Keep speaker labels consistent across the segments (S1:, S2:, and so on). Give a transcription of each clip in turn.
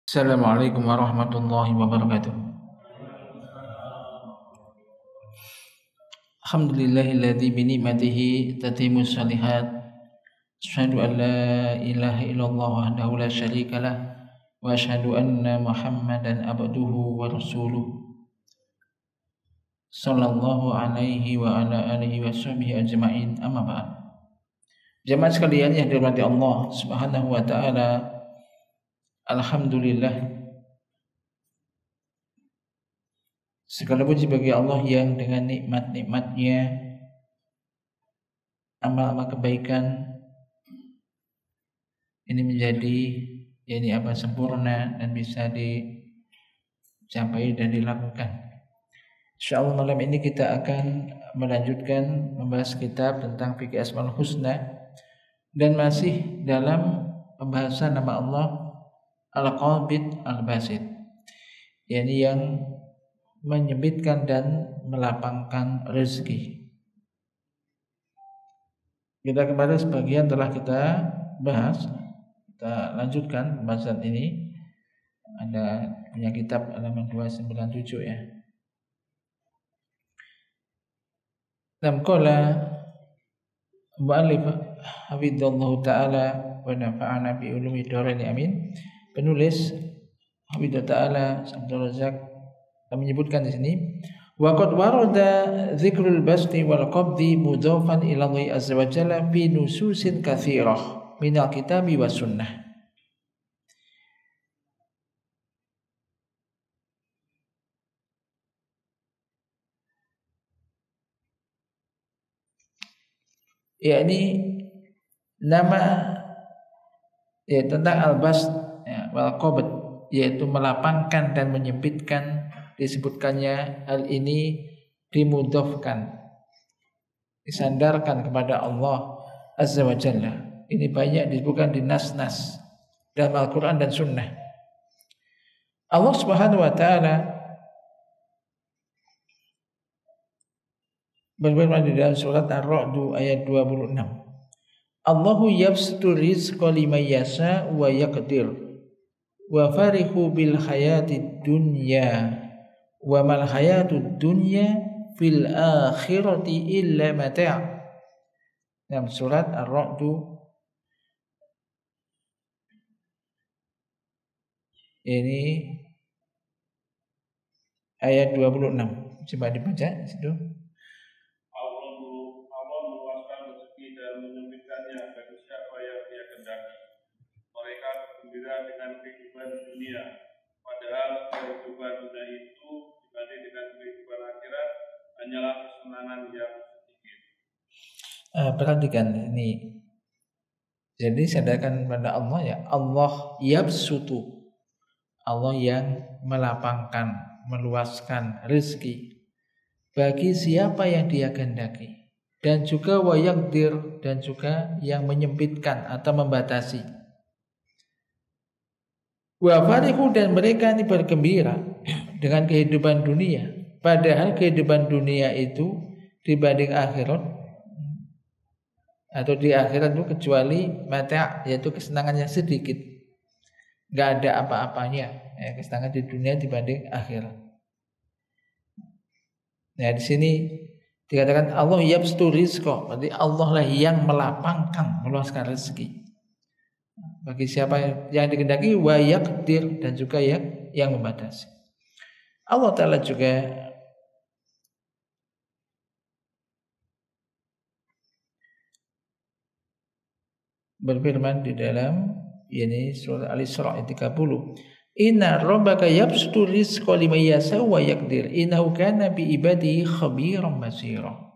S1: Assalamualaikum warahmatullahi wabarakatuh. Alhamdulillahilladzi bi ni'matihi tatimmu shalihat. Asyhadu an la ilaha illallah wahdahu la syarikalah wa asyhadu anna Muhammadan abduhu wa rasuluh. Sallallahu alaihi wa ala alihi wa sahbihi ajma'in. Amma ba'd. Jemaah sekalian yang dirahmati Allah Subhanahu wa taala, alhamdulillah, segala puji bagi Allah yang dengan nikmat-nikmatnya, amal-amal kebaikan ini menjadi sempurna dan bisa dicapai dan dilakukan. Insyaallah malam ini kita akan melanjutkan membahas kitab tentang fikih Asmaul Husna dan masih dalam pembahasan nama Allah Al-Qabid Al-Basit, yakni yang menyempitkan dan melapangkan rezeki. Kita kembali sebagian telah kita bahas, kita lanjutkan pembahasan ini. Ada punya kitab halaman 297 ya. Nam qala mu'allif hafidhallahu ta'ala wa nafa'ana bi ulumi darain amin. Penulis hafidhallahu ta'ala Abdul Razak menyebutkan di sini, wa qad warada dzikrul basti wal qabdi mudhafan ila Allah azza wa jalla fi nususin katsirah minal kitabi was sunnah. Yakni nama tentang al-bast wal qabd, yaitu melapangkan dan menyempitkan, disebutkannya hal ini dimudhafkan, disandarkan kepada Allah azza wa jalla. Ini banyak disebutkan di nas-nas dalam Al-Quran dan Sunnah. Allah Subhanahu wa ta'ala berfirman di dalam surat Ar-Ra'd ayat 26, Allahu yabsutu rizqa liman yasha wa yaqdir wa farihu bil hayatid dunya wa mal hayatud dunya fil akhirati illa mata'. Dalam surat Ar-Ra'd ini ayat 26. Coba dibaca situ.
S2: Allah meluaskan rezeki dan menyempitkannya bagi siapa yang Dia kehendaki. Mereka bergembira dengan kehidupan dunia, padahal kehidupan dunia itu dibanding dengan kehidupan akhirat hanyalah kesenangan yang sedikit.
S1: Perhatikan ini. Jadi sadarkan pada Allah ya, Allah yabsutu, Allah yang melapangkan, meluaskan rezeki bagi siapa yang Dia kehendaki, dan juga wa yaqdir, dan juga yang menyempitkan atau membatasi. Wa farihu, dan mereka ini bergembira dengan kehidupan dunia, padahal kehidupan dunia itu dibanding akhirat atau di akhirat itu kecuali mata', yaitu kesenangan yang sedikit, nggak ada apa-apanya kesenangan di dunia dibanding akhirat. Nah di sini dikatakan Allah yabsutu rizqa, berarti Allah lah yang melapangkan, meluaskan rezeki bagi siapa yang dikehendaki, wa yaqdir, dan juga yang membatasi. Allah Ta'ala juga berfirman di dalam surah Al-Isra ayat 30, Inna rabbaka yabsutu rizqa liman yasha wa yaqdir innahu kana bi ibadihi khabiran basira.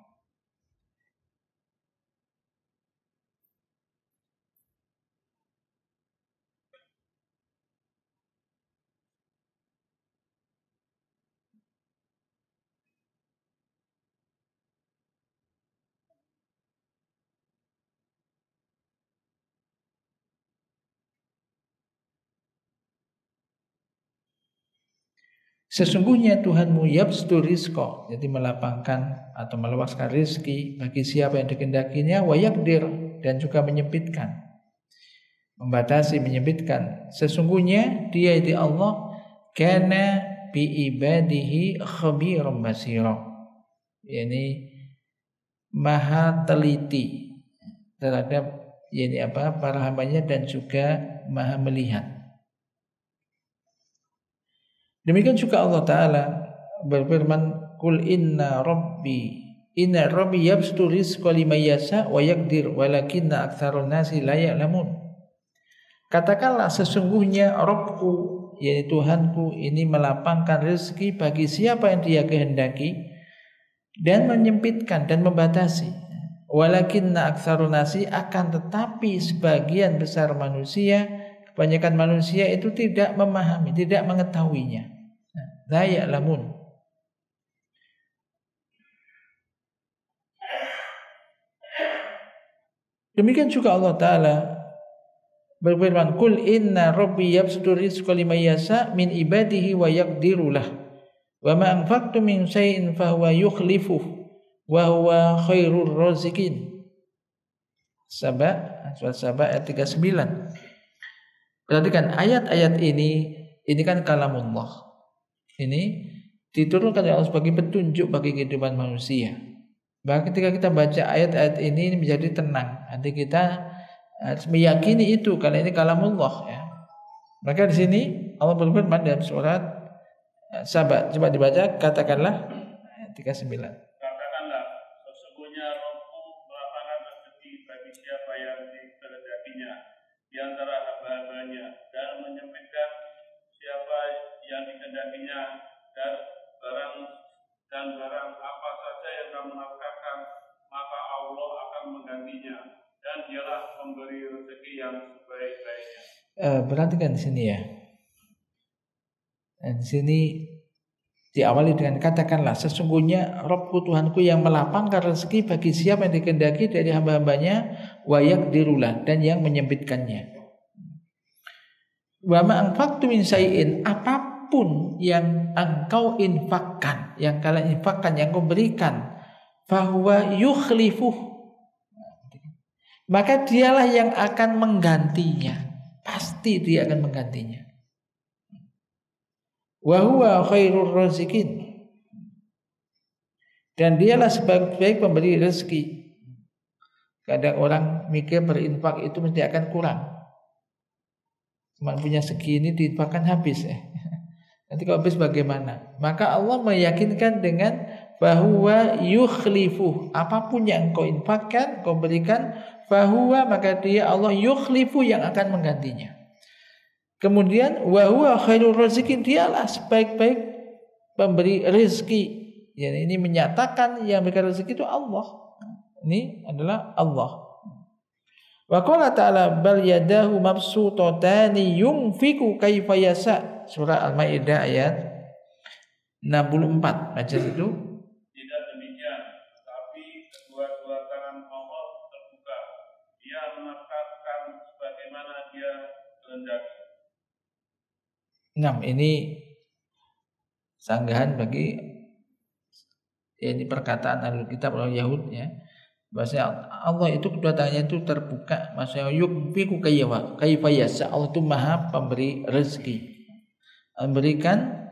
S1: Sesungguhnya Tuhanmu yabsutu rizqa, jadi melapangkan atau meluaskan rezeki bagi siapa yang dikehendakinya, wa yaqdir, dan juga menyempitkan. membatasi, menyempitkan. Sesungguhnya dia itu Allah kana bi ibadihi khabiran basira. Yani maha teliti terhadap para hambanya dan juga maha melihat. Demikian juga Allah Ta'ala berfirman, Qul inna rabbi yabsutu rizqa liman yasha wa yaqdir walakinna aktsarun nasi la ya'lamun. Katakanlah sesungguhnya Rabbku, yaitu Tuhanku, ini melapangkan rezeki bagi siapa yang dia kehendaki dan menyempitkan dan membatasi. Walakinna aktsarun nasi, akan tetapi sebagian besar manusia, kebanyakan manusia itu tidak memahami, tidak mengetahuinya. La ya'lamun. Demikian juga Allah Ta'ala berfirman, Qul inna rabbi yabsutu rizqa liman yasha min ibadihi wa yaqdiru lah wa ma anfaqtum min syai'in fahuwa yukhlifuh wa huwa khairur raziqin. Surat Saba ayat 39. Perhatikan ayat-ayat ini kan kalamullah. Ini diturunkan oleh Allah sebagai petunjuk bagi kehidupan manusia. Bahkan ketika kita baca ayat-ayat ini menjadi tenang. Nanti kita harus meyakini itu karena ini kalamullah ya. Maka di sini Allah berfirman dalam surat Saba, coba dibaca, katakanlah ayat 39.
S2: Katakanlah, sesungguhnya Rabbku melapangkan rezeki bagi siapa yang dikehendakinya di antara hamba-hambanya dan menyempitkan siapa yang dikehendakinya dan barang apa saja yang kamu nafkahkan, maka Allah akan menggantinya, dan dialah pemberi rezeki yang sebaik-baiknya.
S1: Perhatikan di sini ya. Dan di sini diawali dengan katakanlah sesungguhnya Rabbku Tuhanku yang melapangkan rezeki bagi siapa yang dikehendaki dari hamba-hambanya, wa yaqdirulah, dan yang menyempitkannya. Wa ma anfaqtu min syai'in, apapun yang engkau infakkan, yang kalian infakkan, yang kau berikan, fahuwa yukhlifuh, maka dialah yang akan menggantinya. Pasti dia akan menggantinya. Wa huwa khairur raziqin, dan dialah sebaik-baik pemberi rezeki. Kadang orang mikir berinfak itu mesti akan kurang. Cuma punya segini diinfakkan habis ya. Nanti kalau habis bagaimana? Maka Allah meyakinkan dengan bahwa yukhlifu, apapun yang kau infakkan, kau berikan, bahwa maka dia Allah yukhlifu yang akan menggantinya. Kemudian wa huwa khairur raziqin, dialah sebaik-baik pemberi rezeki. Yani ini menyatakan yang memberikan rezeki itu Allah. Ini adalah Allah. Wa qala ta'ala bal yadahu mabsutatani yunfiqu kaifa yasha. Surah Al-Maidah ayat 64. Baca itu.
S2: Tidak demikian, tetapi kedua-dua tangan Allah terbuka. Dia menafkahkan sebagaimana dia kehendaki.
S1: Nah, ini sanggahan bagi ini perkataan Ahlul Kitab orang Yahud ya. Bahwasanya Allah itu kedua tangannya itu terbuka, maksudnya yunfiqu kaifa yasha. Allah itu Maha pemberi rezeki. Memberikan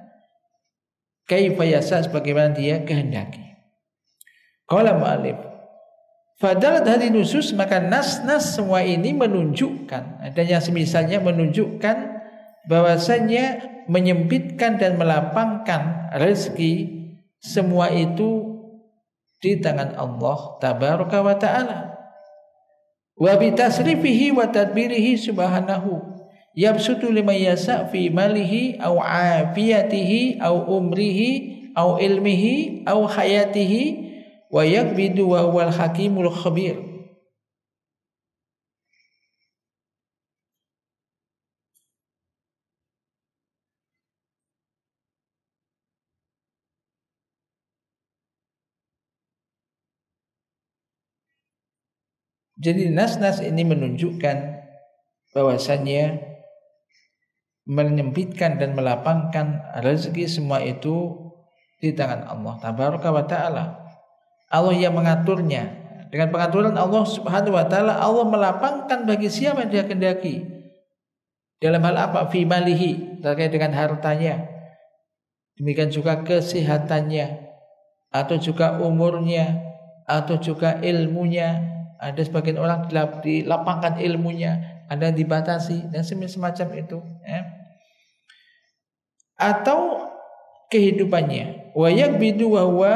S1: kaifa yasha sebagaimana dia kehendaki. Qala mu'allif, fadalat hadhihi nusus, maka nas-nas semua ini menunjukkan, adanya semisalnya menunjukkan bahwasanya menyempitkan dan melapangkan rezeki semua itu di tangan Allah tabaraka wa ta'ala. Wa bi tasrifihi wa tadbirihi subhanahu yabsutu liman yasha fi malihi aw afiyatihi aw umrihi aw ilmihi aw hayatihi wa yaqbidu wa huwal hakimul khabir. Jadi nas-nas ini menunjukkan bahwasannya menyempitkan dan melapangkan rezeki semua itu di tangan Allah tabaraka wa ta'ala. Allah yang mengaturnya. Dengan pengaturan Allah subhanahu wa ta'ala, Allah melapangkan bagi siapa yang dia kehendaki Dalam hal apa? Fi malihi, terkait dengan hartanya. Demikian juga kesehatannya, atau juga umurnya, atau juga ilmunya. Ada sebagian orang dilapangkan ilmunya, ada yang dibatasi dan semacam itu, ya. Atau kehidupannya. Wa yakbidu wa huwa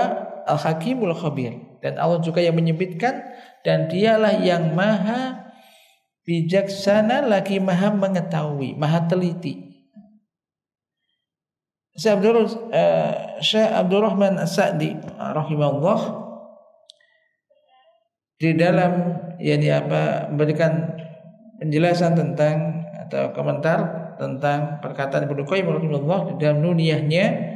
S1: al-hakimul khabir. Dan Allah juga yang menyempitkan, dan dialah yang maha bijaksana lagi maha mengetahui, maha teliti. Syekh Abdurrahman As-Sa'di rahimahullah di dalam memberikan penjelasan tentang atau komentar tentang perkataan Ibnu Qayyim rahimahullah di dalam nuniyahnya,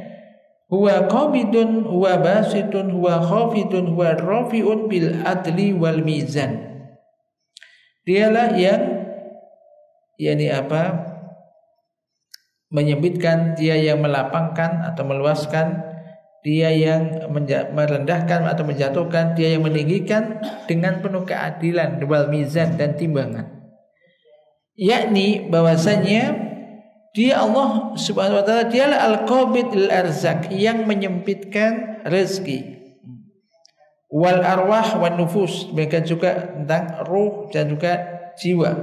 S1: huwa qabidun huwa basitun huwa khafidun huwa rafi'un bil adli wal mizan. Dialah yang menyempitkan, dia yang melapangkan atau meluaskan, dia yang merendahkan atau menjatuhkan, dia yang meninggikan dengan penuh keadilan, wal mizan, dan timbangan. Yakni bahwasanya dia Allah Subhanahu wa taala, dialah al-qabid al-arzak, yang menyempitkan rezeki, wal arwah wan nufus, mereka juga tentang ruh dan juga jiwa,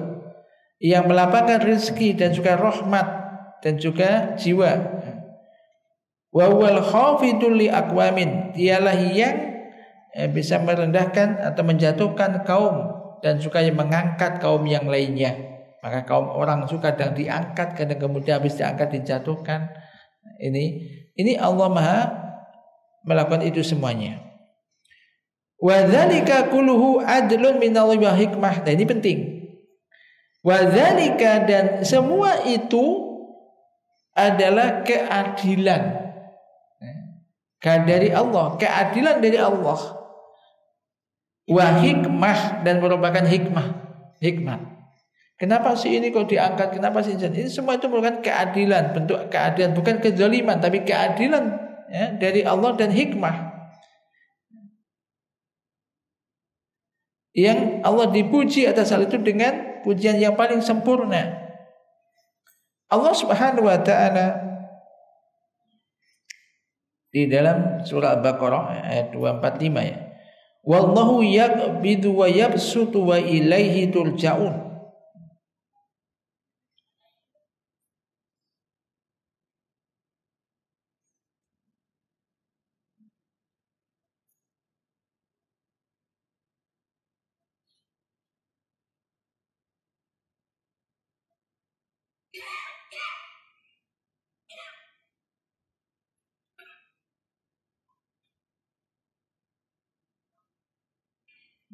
S1: yang melapangkan rezeki dan juga rahmat dan juga jiwa. Wa wal khafidul li aqwamin, dialah yang bisa merendahkan atau menjatuhkan kaum dan juga yang mengangkat kaum yang lainnya. Maka kaum orang juga kadang diangkat, kadang kemudian habis diangkat dijatuhkan. Ini Allah Maha melakukan itu semuanya. Wa dzalika kulluhu adlun minallahi wa hikmah. Nah, ini penting. Wa dzalika, dan semua itu adalah keadilan dari Allah, keadilan dari Allah. Wa hikmah, dan merupakan hikmah. Kenapa sih ini kok diangkat? Kenapa sih ini? Ini semua itu merupakan keadilan, bentuk keadilan, bukan kezaliman, tapi keadilan, ya, dari Allah dan hikmah. Yang Allah dipuji atas hal itu dengan pujian yang paling sempurna. Allah Subhanahu wa taala di dalam surah Al-Baqarah ayat 245, ya. Wallahu yaqbidu wa yabsutu wa ilaihi turja'un.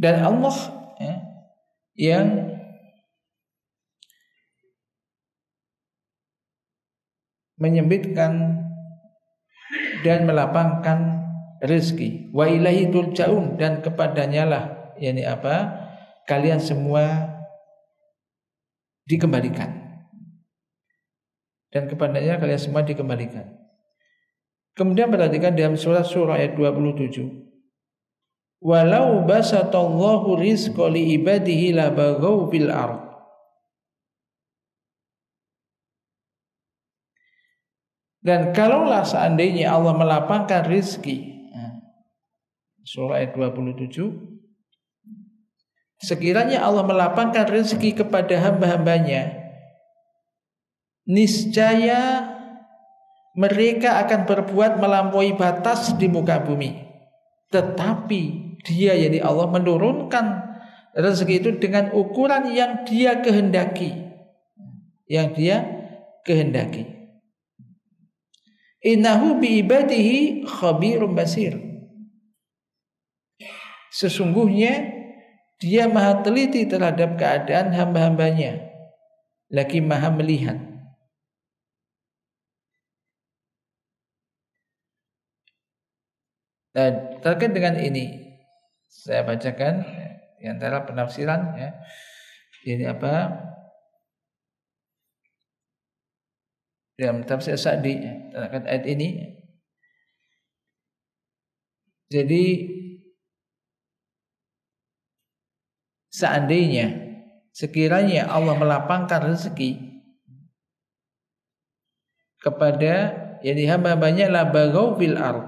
S1: Dan Allah, ya, yang menyempitkan dan melapangkan rezeki. Wa ilaihi turja'un, dan kepadanya lah kalian semua dikembalikan. Dan kepadanya kalian semua dikembalikan. Kemudian perhatikan dalam surah ayat 27. Walau basatallahu rizqa li ibadihi la baghaw fil ard. Dan kalaulah seandainya Allah melapangkan rizki, surah ayat 27, sekiranya Allah melapangkan rizki kepada hamba-hambanya, niscaya mereka akan berbuat melampaui batas di muka bumi. Tetapi Dia, yakni Allah, menurunkan rezeki itu dengan ukuran yang Dia kehendaki, Innahu bi ibadihi khabirum basir. Sesungguhnya Dia maha teliti terhadap keadaan hamba-hambanya, lagi maha melihat. Dan terkait dengan ini, saya bacakan di antara penafsiran, ya. Ini dalam tafsir Sa'di terkait ayat ini. Jadi seandainya sekiranya Allah melapangkan rezeki kepada yakni hamba-hambanya la bagau fil ard.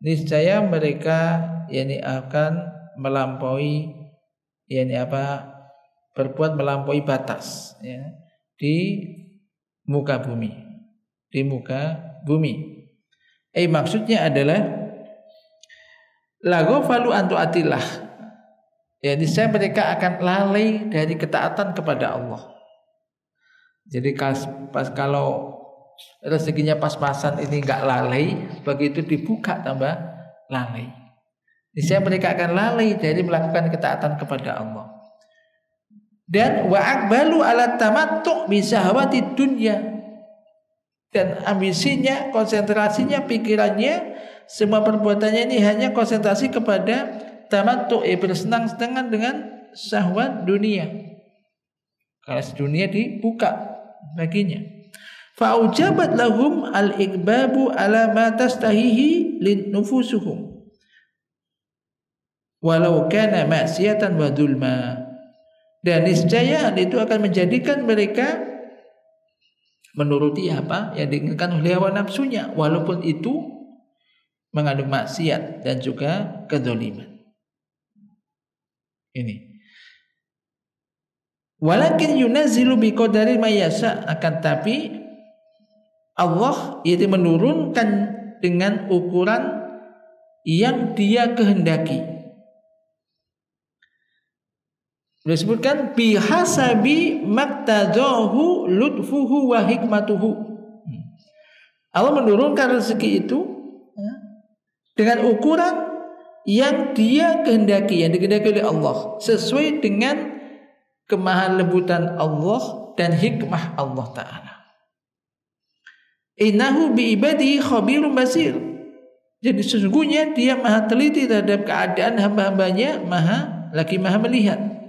S1: Niscaya mereka yakni akan melampaui yakni berbuat melampaui batas ya, di muka bumi. Di muka bumi. Maksudnya adalah la ghafalu an tu'atillah. Ya, niscaya mereka akan lalai dari ketaatan kepada Allah. Jadi kalau rezekinya pas-pasan ini enggak lalai, begitu dibuka tambah lalai. Niscaya mereka akan lalai dari melakukan ketaatan kepada Allah. Dan wa aqbalu ala tamattu bi syahawati dunya. Dan ambisinya, konsentrasinya, pikirannya, semua perbuatannya ini hanya konsentrasi kepada tamattu, bersenang-senang dengan syahwat dunia. Kalau dunia dibuka baginya. Fa aujabat lahum al-iqbabu ala ma tastahihi lin nufusuhum. Walau kana maksiatan wa dzulma. Dan niscaya itu akan menjadikan mereka menuruti apa yang diinginkan oleh hawa nafsunya, walaupun itu mengandung maksiat dan juga kezaliman. Ini. Walakin yunazzilu biqadari ma yasha, akan tapi Allah itu menurunkan dengan ukuran yang Dia kehendaki. Disebutkan bihasabi maktadahu lutfuhu wa hikmatuhu. Allah menurunkan rezeki itu dengan ukuran yang Dia kehendaki, yang dikehendaki oleh Allah, sesuai dengan kemahalembutan Allah dan hikmah Allah Ta'ala. Innahu bi ibadihi khabirun basir. Jadi sesungguhnya Dia maha teliti terhadap keadaan hamba-hambanya, maha melihat.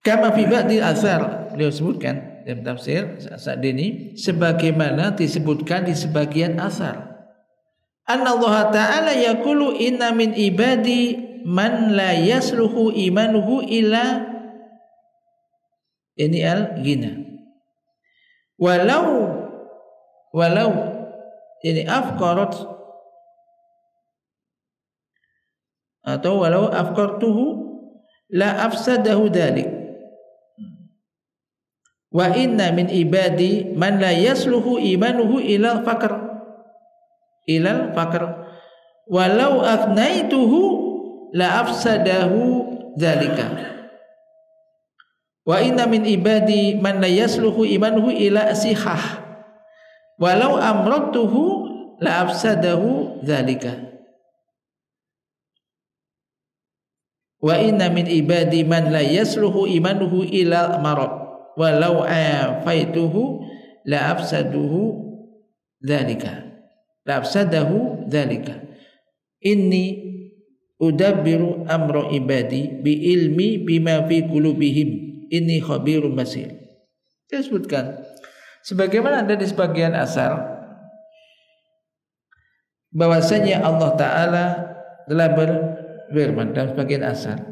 S1: Kama fi ba'dil athar, beliau sebutkan dalam tafsir Sa'dini sebagaimana disebutkan di sebagian asar. Anna Allah Ta'ala yaqulu inna min ibadi man la yasluhu imanuhu ila ini al-ghina. Walau ini afqarat atau walau afqartuhu la afsadahu dzalik. Wa inna min ibadi man la yasluhu imanuhu ilal faqr walau afnaituhu la afsadahu dzalika. Wa inna min ibadi man la yasluhu imanuhu ila sihah walau amratuhu la afsadahu dzalika. Wa inna min ibadi man la yasluhu imanuhu ila marad walau afaituhu la afsadahu dzalika. Inni udabbiru amra ibadi bi ilmi bima fi qulubihim inni khabirun basir. Disebutkan sebagaimana ada di sebagian asar bahwasanya Allah Ta'ala telah berfirman dalam sebagian asar,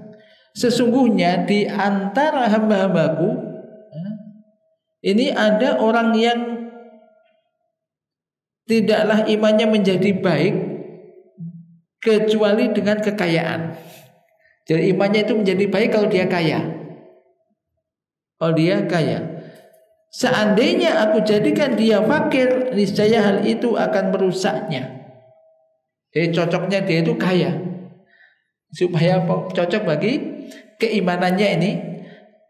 S1: sesungguhnya di antara hamba-hambaku ini ada orang yang tidaklah imannya menjadi baik kecuali dengan kekayaan. Jadi imannya itu menjadi baik kalau dia kaya. Seandainya aku jadikan dia fakir, niscaya hal itu akan merusaknya. Jadi cocoknya dia itu kaya, supaya cocok bagi keimanannya ini.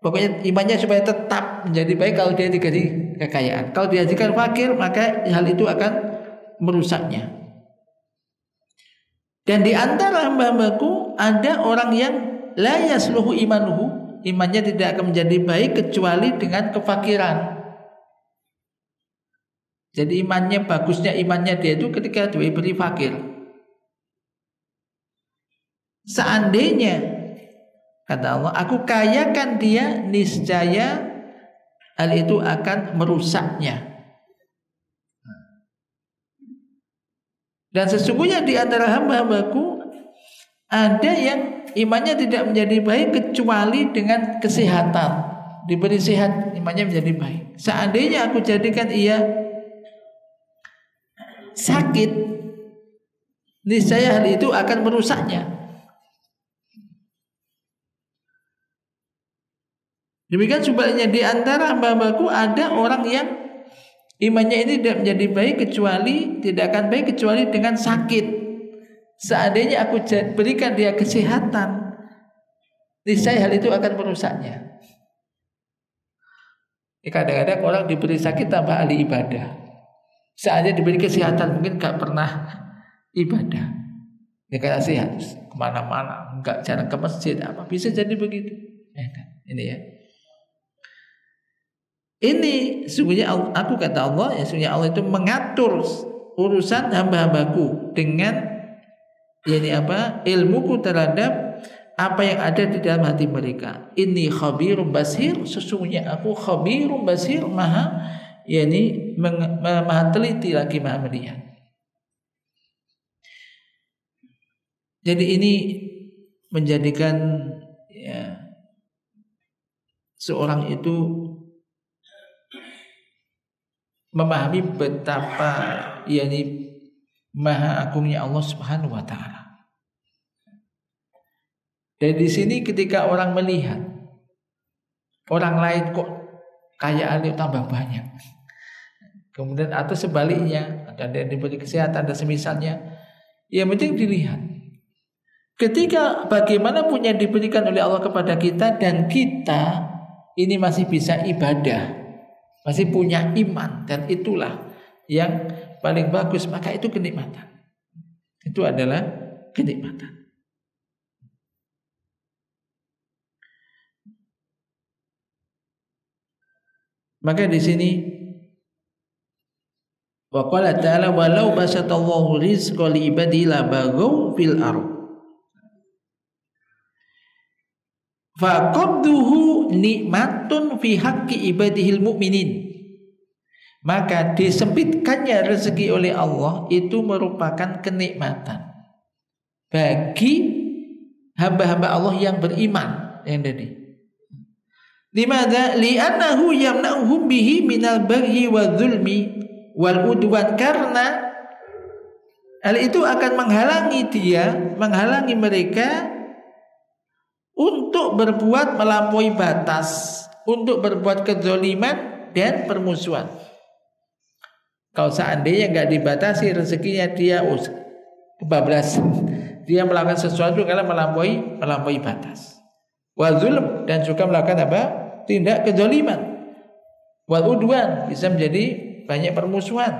S1: Pokoknya imannya supaya tetap menjadi baik kalau dia dikasih kekayaan. Kalau dia jadikan fakir, maka hal itu akan merusaknya. Dan di antara hamba-hambaku ada orang yang la yasluhu imanuhu, imannya tidak akan menjadi baik kecuali dengan kefakiran. Jadi bagusnya imannya dia itu ketika diberi fakir. Seandainya kata Allah, aku kayakan dia, niscaya hal itu akan merusaknya. Dan sesungguhnya di antara hamba-hambaku ada yang imannya tidak menjadi baik kecuali dengan kesehatan. diberi sehat, imannya menjadi baik. Seandainya aku jadikan ia sakit, niscaya hal itu akan merusaknya. Demikian sebaliknya, di antara hamba-hambaku ada orang yang imannya ini tidak menjadi baik tidak akan baik kecuali dengan sakit. Seandainya aku berikan dia kesehatan, niscaya hal itu akan merusaknya. Kadang-kadang orang diberi sakit tambah ahli ibadah. Seandainya diberi kesehatan mungkin gak pernah ibadah. Dia kaya sehat kemana-mana, enggak jarang ke masjid, apa bisa jadi begitu? Ini ya. Ini sungguhnya aku kata Allah, ya sungguhnya Allah itu mengatur urusan hamba-hambaku dengan ilmuku terhadap apa yang ada di dalam hati mereka. Inni khabirum basir, sesungguhnya aku khabirum basir, maha teliti lagi maha melihat. Jadi ini menjadikan seorang itu memahami betapa maha agungnya Allah Subhanahu wa taala. Dan di sini ketika orang melihat orang lain kok kayaannya tambah banyak, kemudian atau sebaliknya ada yang diberi kesehatan dan semisalnya, yang penting dilihat. Ketika bagaimana punya diberikan oleh Allah kepada kita dan kita ini masih bisa ibadah, masih punya iman, dan itulah yang paling bagus, maka itu kenikmatan. Itu adalah kenikmatan. Maka di sini wa qala ta'ala walau basatallahu rizqa li ibadihi la baghaw fil ardh fa qabduhu nikmatun fi haqqi ibadihil mu'minin. Maka disempitkannya rezeki oleh Allah itu merupakan kenikmatan bagi hamba-hamba Allah yang beriman. Yang tadi, limadha li'annahu yamna'uhum bihi minal baghi wa dzulmi wal udwan, karena hal itu akan menghalangi mereka untuk berbuat melampaui batas, untuk berbuat kezaliman dan permusuhan. Kalau seandainya nggak dibatasi rezekinya, dia kebablasan, dia melakukan sesuatu karena melampaui batas. Wal zulm, dan juga melakukan tindak kezaliman. Wal udwan, bisa menjadi banyak permusuhan.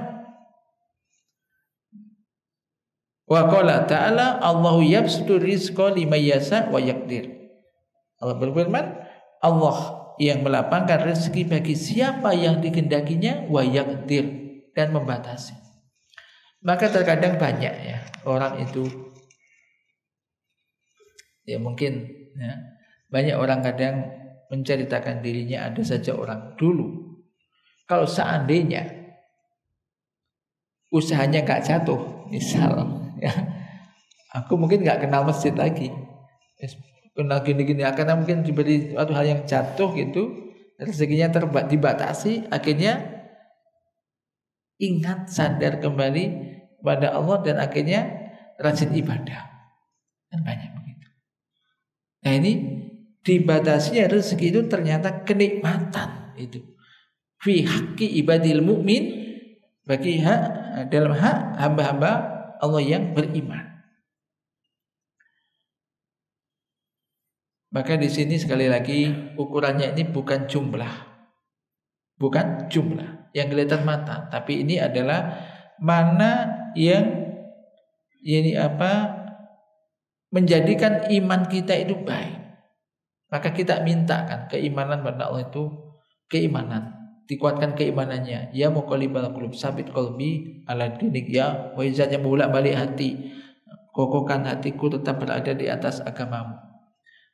S1: Wa qala ta'ala Allahu yabsutu rizqa liman yasha wa yaqdir. Allah berfirman, Allah yang melapangkan rezeki bagi siapa yang dikehendakinya, wa yaqdir, dan membatasi. Maka terkadang banyak orang itu mungkin banyak orang kadang menceritakan dirinya, ada saja orang dulu kalau seandainya usahanya gak jatuh, misal aku mungkin gak kenal masjid lagi, kenal gini-gini, karena mungkin diberi suatu hal yang jatuh gitu, rezekinya dibatasi, akhirnya ingat, sadar kembali pada Allah, dan akhirnya rajin ibadah. Dan banyak begitu. Nah ini dibatasinya rezeki itu ternyata kenikmatan itu. Fi haqqi ibadil mu'min, bagi dalam hak hamba-hamba Allah yang beriman. Maka di sini sekali lagi ukurannya ini bukan jumlah, yang kelihatan mata, tapi ini adalah mana yang menjadikan iman kita itu baik. Maka kita mintakan keimanan pada Allah itu keimanan, dikuatkan keimanannya. Ya muqallibal qulub, sabit qalbi ala dinik, ya wa izat yang bolak-balik hati, kokohkan hatiku tetap berada di atas agamamu.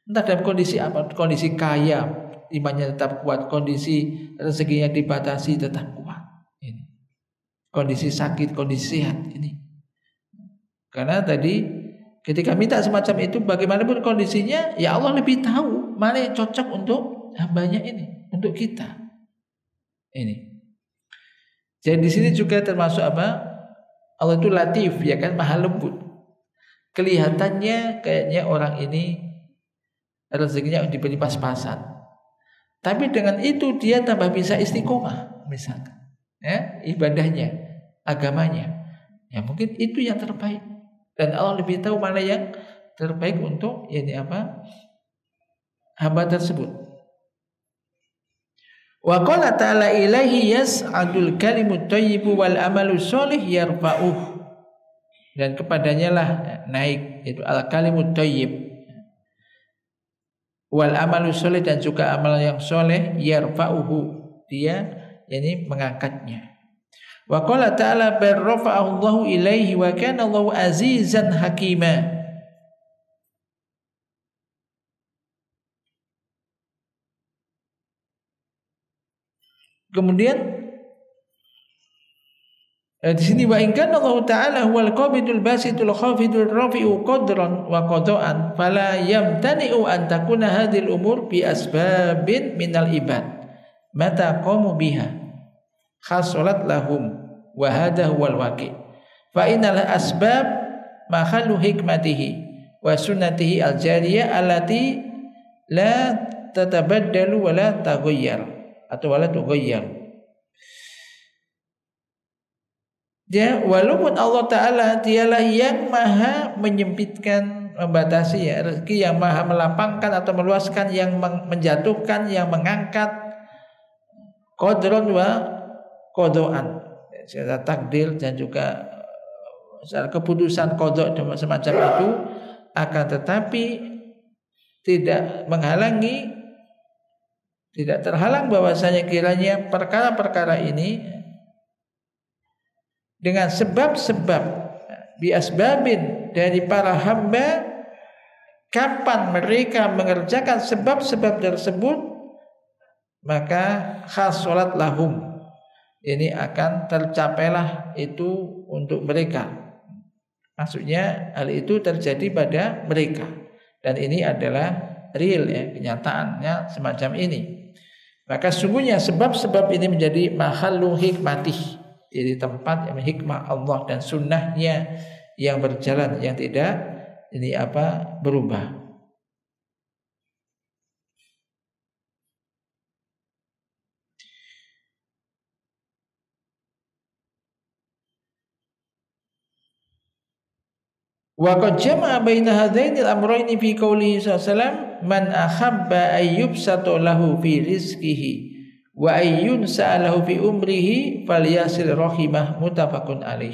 S1: Entah dalam kondisi apa, kondisi kaya imannya tetap kuat, kondisi rezekinya dibatasi tetap kuat. Ini kondisi sakit, kondisi sehat ini. Karena tadi ketika minta semacam itu, bagaimanapun kondisinya, ya Allah lebih tahu mana yang cocok untuk hambanya ini. untuk kita. Ini. Jadi di sini juga termasuk apa? Allah itu latif, ya kan, maha lembut. Kelihatannya kayaknya orang ini rezekinya diberi pas-pasan. Tapi dengan itu dia tambah bisa istiqomah, misalkan, ya, ibadahnya, agamanya. Ya mungkin itu yang terbaik. Dan Allah lebih tahu mana yang terbaik untuk hamba tersebut. Wa qala ta'ala ilaihi yas'adul kalimut thayyibu wal amalu sholih yarfa'uh. Dan kepadanya lah naik itu al kalimut thayyib wal amalu sholih, dan juga amal yang soleh, yarfa'uhu, dia yani mengangkatnya. Wa qala ta'ala barrafa'ahu Allahu ilaihi wa kana Allahu azizan hakima. Kemudian di sini wa in kana Allah Ta'ala huwal qabidul basitul khafidul rafi'u qadran wa qada'an fala yamtani'u an takuna hadhil umur bi asbabin minal ibad mata qamu biha khasalat lahum wa hadha huwal waqi' fa innal asbab mahallu hikmatihi wa sunnatihi al jariyah allati la tatabaddalu wa la taghayyar atau wala tughayyar. Dia walaupun Allah Ta'ala dialah yang maha menyempitkan, membatasi ya, rezeki, yang maha melapangkan atau meluaskan, yang menjatuhkan, yang mengangkat, qadron wa qadaan, secara takdir dan juga secara keputusan qada semacam itu, akan tetapi tidak menghalangi, tidak terhalang bahwasanya kiranya perkara-perkara ini dengan sebab-sebab biasbabin dari para hamba, kapan mereka mengerjakan sebab-sebab tersebut, maka khasolat lahum, ini akan tercapailah itu untuk mereka. Maksudnya hal itu terjadi pada mereka, dan ini adalah real ya, kenyataannya semacam ini. Maka sungguhnya sebab-sebab ini menjadi mahallu hikmatih, jadi tempat yang hikmah Allah dan sunnahnya yang berjalan, yang tidak berubah. Wa qad jama'a baina hadaini al-amrayni fi qoulihi sallallahu alaihi wasallam man ahabba ayyubsata lahu fi rizqihi wa ayyun sa'alahu fi umrihi falyasil rahimah, muttafaqun alaih.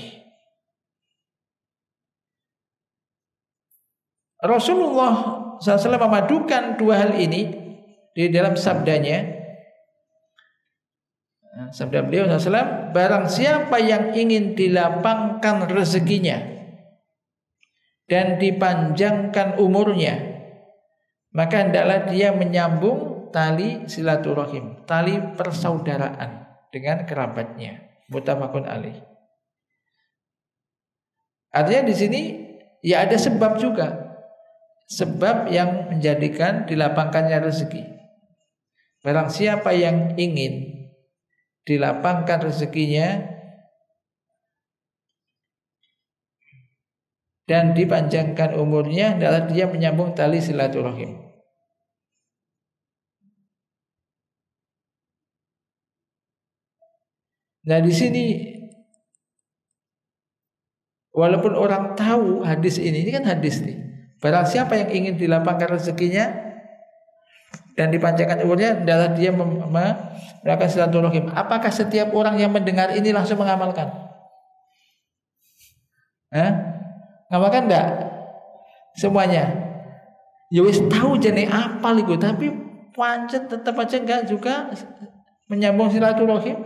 S1: Rasulullah SAW memadukan dua hal ini di dalam sabdanya. Sabda beliau SAW, barang siapa yang ingin dilapangkan rezekinya dan dipanjangkan umurnya, maka hendaklah dia menyambung tali silaturahim, tali persaudaraan dengan kerabatnya, muttafaqun alaih. Artinya di sini ya ada sebab juga, sebab yang menjadikan dilapangkannya rezeki. Barang siapa yang ingin dilapangkan rezekinya dan dipanjangkan umurnya, adalah dia menyambung tali silaturahim. Nah di sini walaupun orang tahu hadis ini kan hadis nih, barang siapa yang ingin dilapangkan rezekinya dan dipanjangkan umurnya, adalah dia melakukan silaturahim. Apakah setiap orang yang mendengar ini langsung mengamalkan? Ngamalkan enggak? Semuanya. Ya wis tahu jane apal iku, tapi pancet tetap aja enggak juga menyambung silaturahim.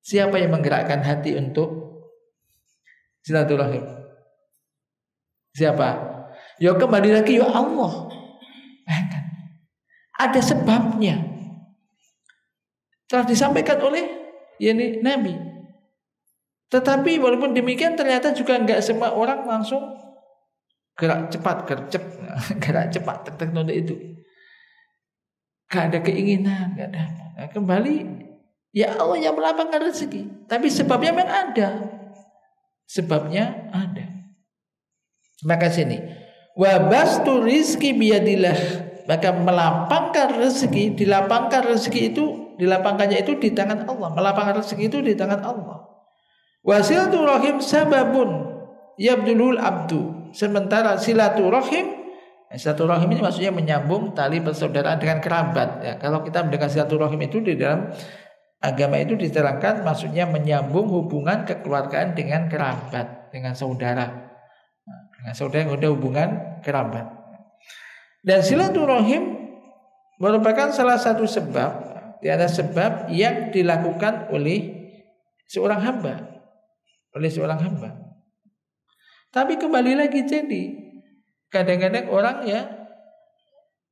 S1: Siapa yang menggerakkan hati untuk silaturahim? Siapa? Ya kembali lagi ya Allah. Ada sebabnya. Telah disampaikan oleh Nabi. Tetapi walaupun demikian ternyata juga enggak semua orang langsung gerak cepat, gercep, gerak cepat, tek-tek itu. gak ada keinginan, gak ada apa. Nah, kembali ya Allah yang melapangkan rezeki, tapi sebabnya memang ada. Sebabnya ada. Maka sini wa bastu rizki biyadillah, maka melapangkan rezeki, dilapangkan rezeki itu, dilapangkannya itu di tangan Allah, melapangkan rezeki itu di tangan Allah. Wasilaturahim sababun yabdulul abdu, sementara silaturahim, silaturahim ini maksudnya menyambung tali persaudaraan dengan kerabat ya. Kalau kita mendengar silaturahim itu di dalam agama itu diterangkan maksudnya menyambung hubungan kekeluargaan dengan kerabat, dengan saudara. Dengan saudara yang ada hubungan kerabat. Dan silaturahim merupakan salah satu sebab di antara sebab yang dilakukan oleh seorang hamba. Tapi kembali lagi, jadi kadang-kadang orang ya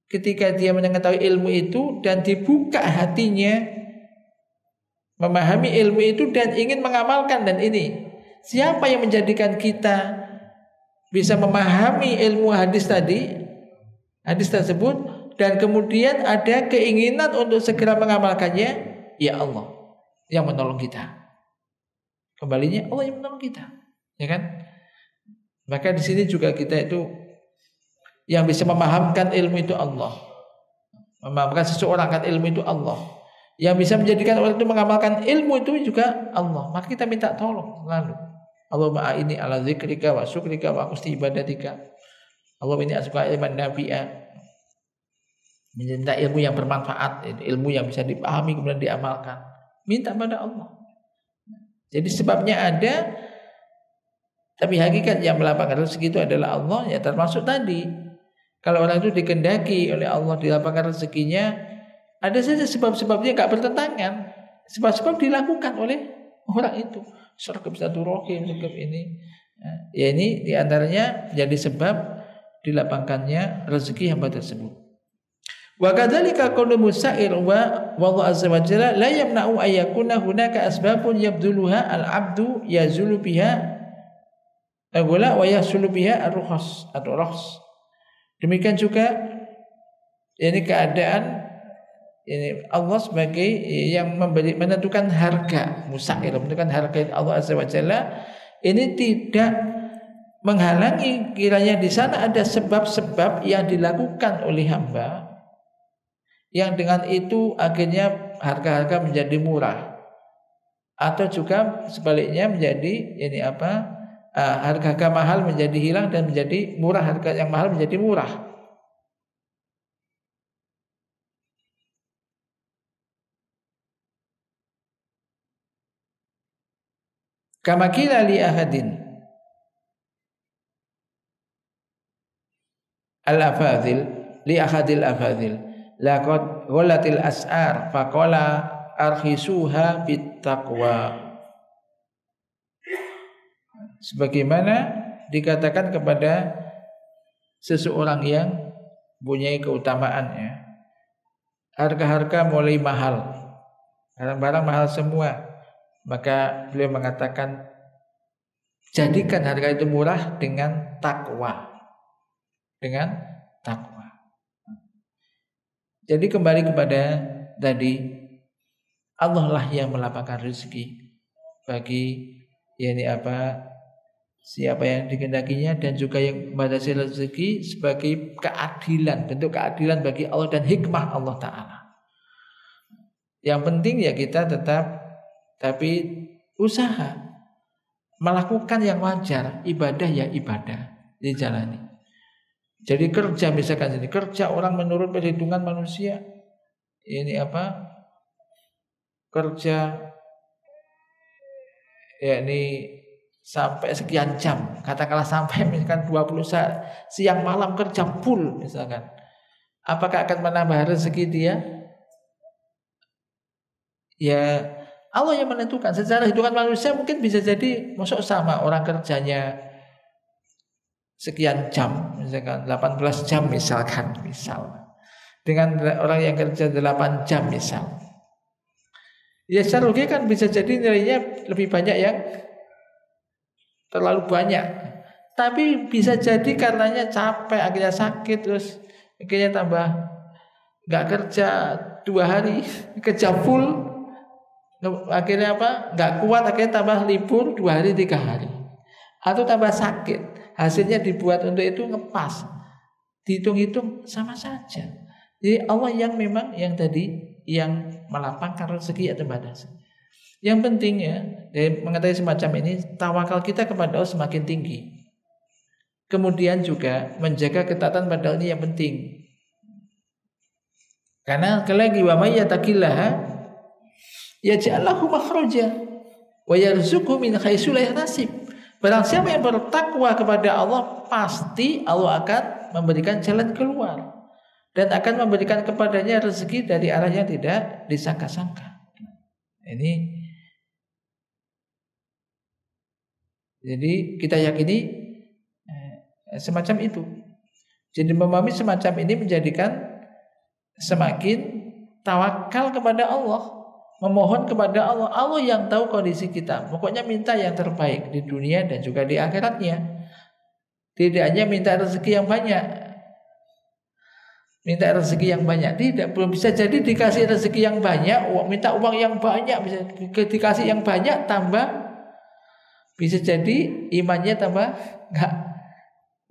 S1: ketika dia mengetahui ilmu itu dan dibuka hatinya memahami ilmu itu dan ingin mengamalkan, dan ini siapa yang menjadikan kita bisa memahami ilmu hadis tersebut dan kemudian ada keinginan untuk segera mengamalkannya? Ya Allah yang menolong kita. Kembalinya Allah yang menolong kita, ya kan? Maka di sini juga kita itu yang bisa memahamkan ilmu itu Allah, memahamkan seseorang kan ilmu itu Allah. Yang bisa menjadikan orang itu mengamalkan ilmu itu juga Allah. Maka kita minta tolong selalu. Allahumma a'inni ala zikrika wa syukrika wa husni ibadatika. Allahumma inni as'aluka ilman nafi'a. Minta ilmu yang bermanfaat, ilmu yang bisa dipahami kemudian diamalkan. Minta pada Allah. Jadi sebabnya ada, tapi hakikat yang melapangkan rezeki itu adalah Allah. Ya termasuk tadi, kalau orang itu dikehendaki oleh Allah dilapangkan rezekinya, ada saja sebab-sebabnya gak bertentangan. Sebab-sebab dilakukan oleh orang itu. Sergap satu rohim, sergap ini. Ya ini diantaranya jadi sebab dilapangkannya rezeki hamba tersebut. Wa kadzalika qawlu Musa'ir wa wallahu azza wa jalla la yamna'u ayyakuna hunaka asbabun yabduluha al-'abdu yazulu biha awla wa yasulu biha ar-rukhas at-rukhs. Demikian juga ini keadaan ini Allah sebagai yang menentukan harga, Musa'ir menentukan harga Allah azza wa jalla, ini tidak menghalangi kiranya di sana ada sebab-sebab yang dilakukan oleh hamba yang dengan itu akhirnya harga-harga menjadi murah, atau juga sebaliknya menjadi ini harga-harga mahal menjadi hilang dan menjadi murah, harga yang mahal menjadi murah. Kama qila li ahadin al-afadhil li ahadil afadhil laqad ghalatil as'ar faqala arkhisuha bittaqwa. Sebagaimana dikatakan kepada seseorang yang mempunyai keutamaan ya, harga-harga mulai mahal, barang-barang mahal semua, maka beliau mengatakan jadikan harga itu murah dengan takwa, dengan takwa. Jadi kembali kepada tadi, Allah lah yang melapangkan rezeki bagi siapa yang dikehendakinya, dan juga yang membatasi rezeki sebagai keadilan, bentuk keadilan bagi Allah dan hikmah Allah Ta'ala. Yang penting ya kita tetap tapi usaha melakukan yang wajar, ibadah ya ibadah dijalani. Jadi kerja, misalkan jadi kerja orang menurut perhitungan manusia, ini kerja yakni sampai sekian jam, katakanlah sampai misalkan 20 saat, siang malam kerja full misalkan, apakah akan menambah rezeki dia? Ya Allah yang menentukan. Secara hitungan manusia mungkin bisa jadi masuk sama orang kerjanya sekian jam, misalkan 18 jam misal, dengan orang yang kerja 8 jam misal. Ya secara logika kan bisa jadi nilainya lebih banyak yang terlalu banyak. Tapi bisa jadi karenanya capek, akhirnya sakit, terus akhirnya tambah nggak kerja 2 hari, kerja full, akhirnya apa? Nggak kuat, akhirnya tambah libur 2 hari 3 hari, atau tambah sakit, hasilnya dibuat untuk itu ngepas, dihitung-hitung sama saja. Jadi Allah yang memang yang tadi yang melapangkan rezeki atau batas. Yang penting ya, dari mengetahui semacam ini, tawakal kita kepada Allah semakin tinggi. Kemudian juga menjaga ketaatan pada ini yang penting. Karena sekali lagi, wa may yattaqillaha yaj'al lahu makhraja wa yarzuqhu min haitsu la yahtasib. Barang siapa yang bertakwa kepada Allah, pasti Allah akan memberikan jalan keluar dan akan memberikan kepadanya rezeki dari arah yang tidak disangka-sangka. Ini jadi kita yakini semacam itu. Jadi memahami semacam ini menjadikan semakin tawakal kepada Allah, memohon kepada Allah. Allah yang tahu kondisi kita. Pokoknya minta yang terbaik di dunia dan juga di akhiratnya. Tidak hanya minta rezeki yang banyak, minta rezeki yang banyak. Tidak, belum bisa jadi dikasih rezeki yang banyak, minta uang yang banyak, bisa dikasih yang banyak tambah, bisa jadi imannya tambah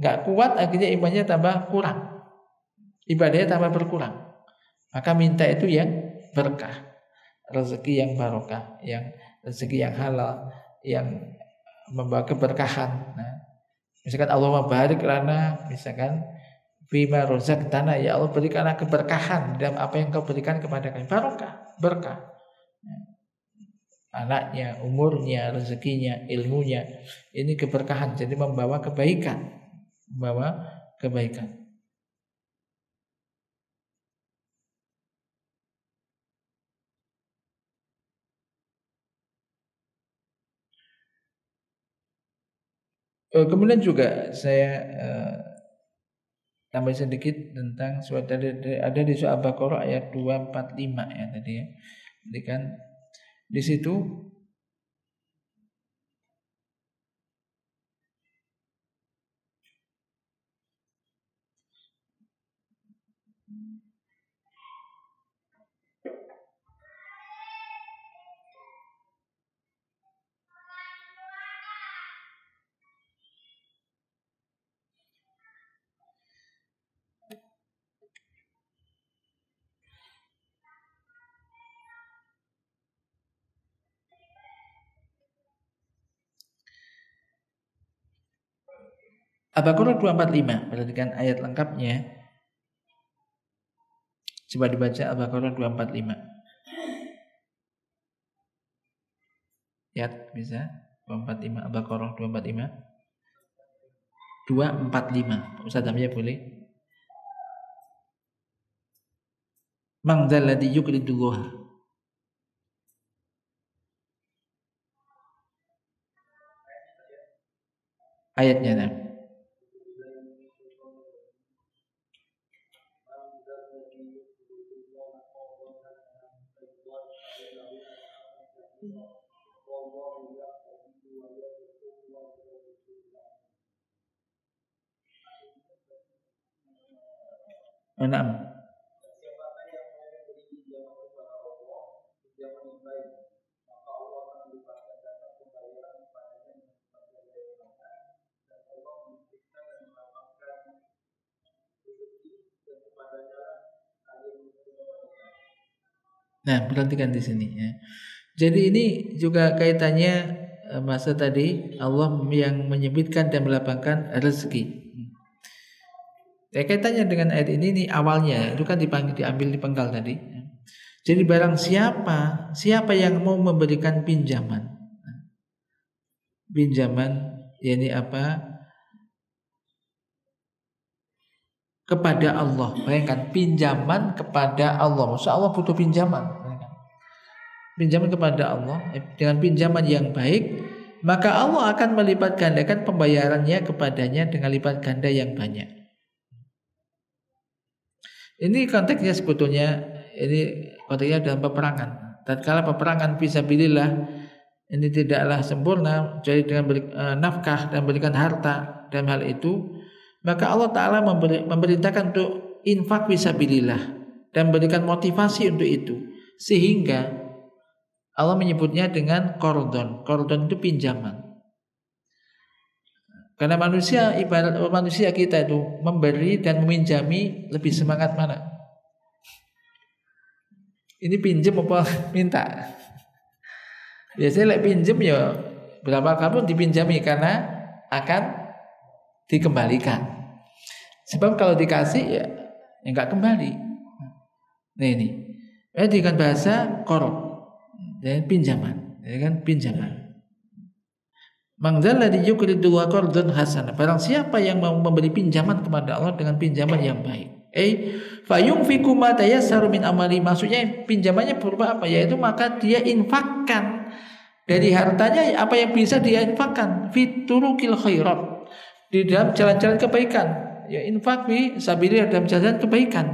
S1: nggak kuat, akhirnya imannya tambah kurang, ibadahnya tambah berkurang. Maka minta itu yang berkah, rezeki yang barokah, yang rezeki yang halal, yang membawa keberkahan. Nah, misalkan Allah barik lana, misalkan bima rozaqtana, ya Allah berikanlah keberkahan dalam apa yang Kau berikan kepada kami, barokah, berkah. Anaknya, umurnya, rezekinya, ilmunya, ini keberkahan, jadi membawa kebaikan, membawa kebaikan. Kemudian juga saya tambah sedikit tentang surat ada di surah Al-Baqarah ayat 245 ya tadi ya. Jadi kan di situ Al-Baqarah 245, perhatikan ayat lengkapnya. Coba dibaca Al-Baqarah 245. Ya, bisa 245, Al-Baqarah 245. 245. Ustaz Hamzah boleh. Man dzal ladzi yuqridullah. Ayatnya nah. Enam. Nah, perhatikan di sini ya. Jadi ini juga kaitannya masa tadi Allah yang menyebutkan dan melapangkan rezeki. Ya, kaitannya dengan ayat ini awalnya itu kan diambil di penggal tadi. Jadi barang siapa yang mau memberikan pinjaman, yakni apa? Kepada Allah. Bayangkan pinjaman kepada Allah. Maksudnya Allah butuh pinjaman. Pinjaman kepada Allah dengan pinjaman yang baik, maka Allah akan melipat gandakan pembayarannya kepadanya dengan lipat ganda yang banyak. Ini konteksnya sebetulnya ini konteksnya dalam peperangan. Tatkala peperangan fisabilillah ini tidaklah sempurna jadi dengan nafkah dan berikan harta dalam hal itu, maka Allah Ta'ala memerintahkan untuk infak fisabilillah. dan memberikan motivasi untuk itu. Sehingga Allah menyebutnya dengan qardon. Qardon itu pinjaman. Karena manusia, ibarat manusia kita itu memberi dan meminjami lebih semangat mana? Ini pinjam apa minta? Biasanya pinjam ya berapa kali pun dipinjami karena akan dikembalikan. Sebab kalau dikasih ya enggak kembali. Nah ini. Dengan bahasa qard dan pinjaman, ya kan pinjaman. Mangzalladzi yuqridu qardan hasanah. Barang siapa yang mau memberi pinjaman kepada Allah dengan pinjaman yang baik. Fayunfiqu ma tayassaru min amali. Maksudnya pinjamannya berupa apa? Yaitu maka dia infakkan dari hartanya apa yang bisa dia infakkan fiturukil khairat. Di dalam jalan-jalan kebaikan. Ya infak fi sabilillah, dalam jalan kebaikan.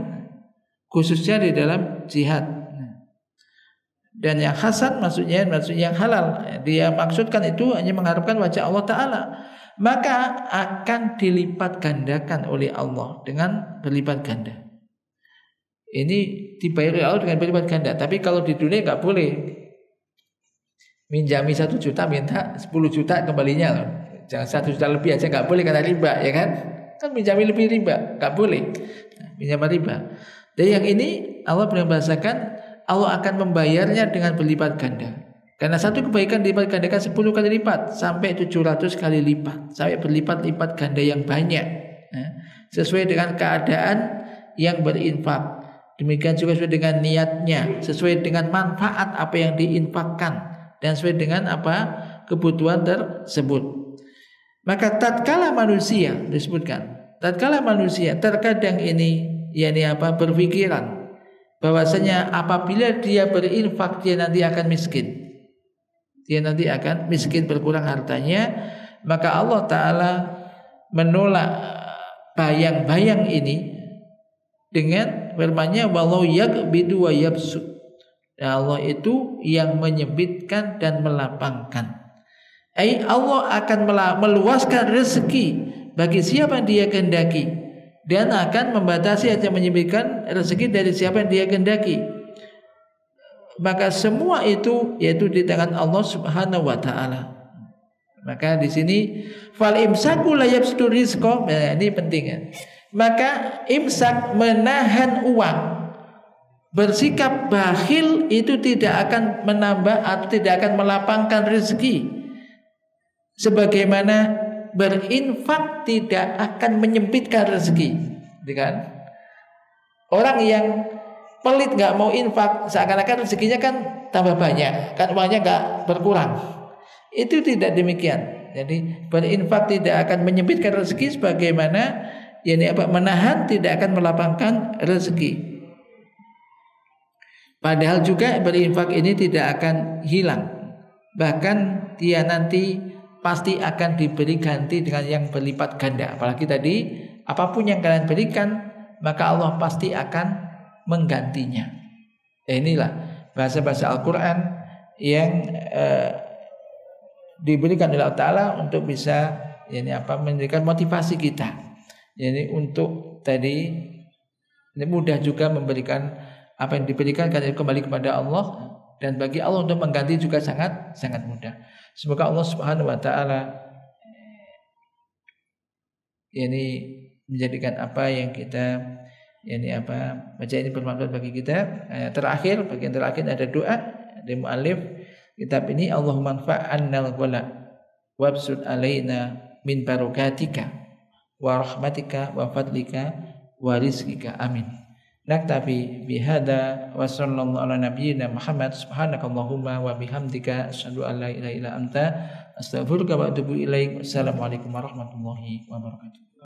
S1: Khususnya di dalam jihad. Dan yang hasan maksudnya yang halal. Dia maksudkan itu hanya mengharapkan wajah Allah Ta'ala. Maka akan dilipat gandakan oleh Allah dengan berlipat ganda. Ini dibayar oleh Allah dengan berlipat ganda. Tapi kalau di dunia nggak boleh. Minjami 1 juta minta 10 juta kembalinya loh. Jangan 1 juta lebih aja nggak boleh karena riba, ya kan? Kan minjami lebih riba, nggak boleh. Pinjaman riba. Dan yang ini Allah membahasakan Allah akan membayarnya dengan berlipat ganda. Karena satu kebaikan dilipat gandakan 10 kali lipat sampai 700 kali lipat, sampai berlipat-lipat ganda yang banyak. Sesuai dengan keadaan yang berinfak. Demikian juga sesuai dengan niatnya, sesuai dengan manfaat apa yang diinfakkan dan sesuai dengan apa kebutuhan tersebut. Maka tatkala manusia disebutkan, tatkala manusia terkadang ini berpikiran bahwasanya apabila dia berinfak dia nanti akan miskin. Dia nanti akan miskin, berkurang hartanya. Maka Allah Ta'ala menolak bayang-bayang ini dengan firman-Nya wallahu yaqbidu wa yabsut. Allah itu yang menyempitkan dan melapangkan. Allah akan meluaskan rezeki bagi siapa yang dia kehendaki, dan akan membatasi atau menyempitkan rezeki dari siapa yang dia kehendaki. Maka semua itu yaitu di tangan Allah Subhanahu wa taala. Maka di sini fal imsaku la yabsutu rizqa, ini penting ya. Maka imsak, menahan uang, bersikap bakhil itu tidak akan menambah atau tidak akan melapangkan rezeki. Sebagaimana berinfak tidak akan menyempitkan rezeki, kan? Orang yang pelit nggak mau infak, seakan-akan rezekinya kan tambah banyak, kan uangnya nggak berkurang. Itu tidak demikian. Jadi berinfak tidak akan menyempitkan rezeki, sebagaimana menahan tidak akan melapangkan rezeki. Padahal juga berinfak ini tidak akan hilang, bahkan dia nanti pasti akan diberi ganti dengan yang berlipat ganda. Apalagi tadi apapun yang kalian berikan maka Allah pasti akan menggantinya. Inilah bahasa-bahasa Al-Quran yang diberikan oleh Allah Ta'ala untuk bisa memberikan motivasi kita. Jadi untuk tadi mudah juga memberikan apa yang diberikan karena kembali kepada Allah, dan bagi Allah untuk mengganti juga sangat mudah. Semoga Allah Subhanahu wa taala menjadikan apa yang kita baca ini bermanfaat bagi kita. Bagian terakhir ada doa dari muallif kitab ini, Allahumma anfa'annal wala wabsud alaina min barakatika wa rahmatika wa fadlika wa rizqika, amin. Naktafi bihada wa sallallahu ala nabiyyina Muhammad, subhanakallahumma wa bihamdika asyhadu an la ilaha illa anta astaghfiruka wa atubu ilaik. Wassalamualaikum warahmatullahi wabarakatuh.